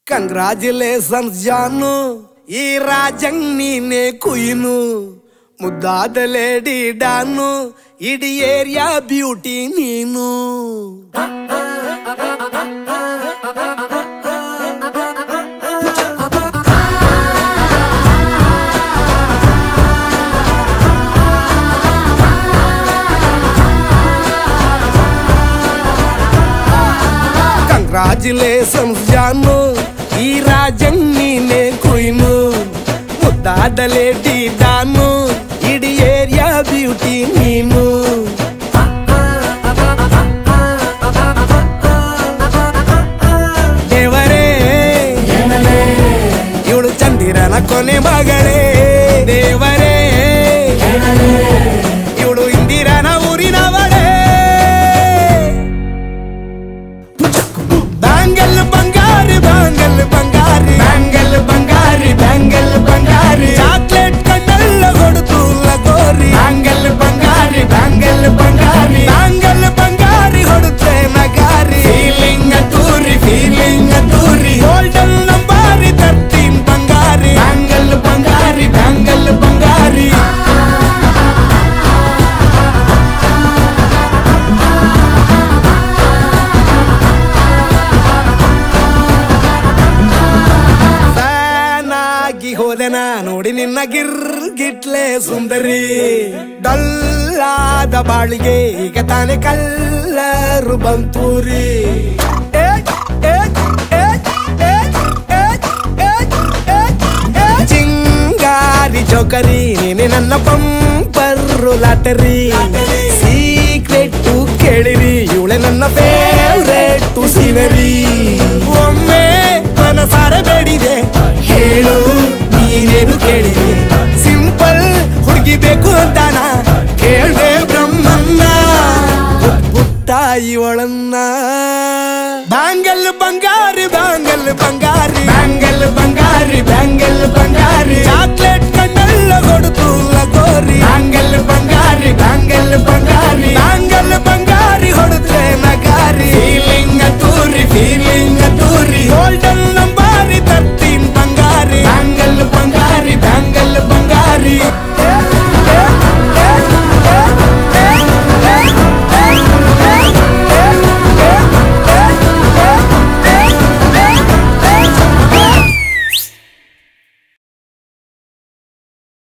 Congratulations ಜಾನು, ಈ ರಾಜಂಗ್ ನೀನೆ ಕುಯ್ನು, ಮುದ್ದಾದ ಲೇಡಿ ಡಾನು, ಇಡೀ ಏರಿಯಾ ಬ್ಯೂಟಿ ನೀನು. ಕಂಗ್ರಾಚುಲೇಷನ್ಸ್ ಜಾನು, ಈ ರಾಜಂಗ್ ನೀನೆ ಕುಯ್ನು, ಮುದ್ದಾದ ಲೇಡಿ ಡಾನು, ಇಡೀ ಏರಿಯಾ ಬ್ಯೂಟಿ ನೀನು. ದೇವರೇ ಇವಳು ಚಂದಿರನ ಕೊನೆ ಮಗಳೇ, ದೇವರೇ ಇವಳು ಇಂದಿರನ ಊರಿನವಳೇ. ಬ್ಯಾಂಗಲ್ ಬಂಗಾರಿ ಬ್ಯಾಂಗಲ್ ಬಂಗಾರಿ ಬ್ಯಾಂಗಲ್ ಬಂಗಾರಿ ಬ್ಯಾಂಗಲ್ ಬಂಗಾರಿ, ಚಾಕ್ಲೇಟ್ ಕಣ್ಣೆಲ್ಲ ಕೊಡುತ್ತು ಲಗೋರಿ. ಬ್ಯಾಂಗಲ್ ಬಂಗಾರಿ ಬ್ಯಾಂಗಲ್ ಬಂಗಾರಿ ಬ್ಯಾಂಗಲ್ ಬಂಗಾರಿ ಹೊಡುತ್ತೆ ನಗಾರಿ. ಫೀಲಿಂಗ್ ತೂರಿ ಗೋಲ್ಡನ್ ನಂಬಾರಿ 13 ಬಂಗಾರಿ. ಬ್ಯಾಂಗಲ್ ಬಂಗಾರಿ ಬ್ಯಾಂಗಲ್ ಬಂಗಾರಿ. ಹೋದೆನ ನೋಡಿ ನಿನ್ನ ಗಿರ್ಗಿಟ್ಲೆ ಸುಂದರಿ, ಡಲ್ಲಾದ ಬಾಳಿಗೆ ಈಗ ತಾನೆ ಕಲ್ಲರು ಬಂತೂರಿ. ಚಿಂಗಾರಿ ಚೌಕರಿ ನೀನೆ ನನ್ನ ಬಂಪರು ಲಾಟರಿ. ಸೀಕ್ರೆಟ್ ಕೇಳಿರಿ ಇವಳೆ ನನ್ನ ಫೇವ್ರೇಟ್ ಸೀನರಿ. ಒಮ್ಮೆ ಮನಸಾರೆ ಬೇಡಿದೆ ಹೇಳು ನೀನೇನು ಕೇಳಿದೆ, ಸಿಂಪಲ್ ಹುಡುಗಿ ಬೇಕು ಅಂತಾನ ಕೇಳ್ದೆ ಬ್ರಹ್ಮನ್ನ. ಪುಟ್ಟ ಇವಳನ್ನ ಬ್ಯಾಂಗಲ್ ಬಂಗಾರಿ ಬ್ಯಾಂಗಲ್ ಬಂಗಾರಿ ಬ್ಯಾಂಗಲ್ ಬಂಗಾರಿ ಬ್ಯಾಂಗಲ್ ಬಂಗಾರಿ, ಚಾಕ್ಲೇಟ್ ಕಣ್ಣೆಲ್ಲ ಕೊಡುತ್ತು ಲಗೋರಿ. ಬ್ಯಾಂಗಲ್ ಬಂಗಾರಿ ಬ್ಯಾಂಗಲ್ ಬಂಗಾರಿ ಬ್ಯಾಂಗಲ್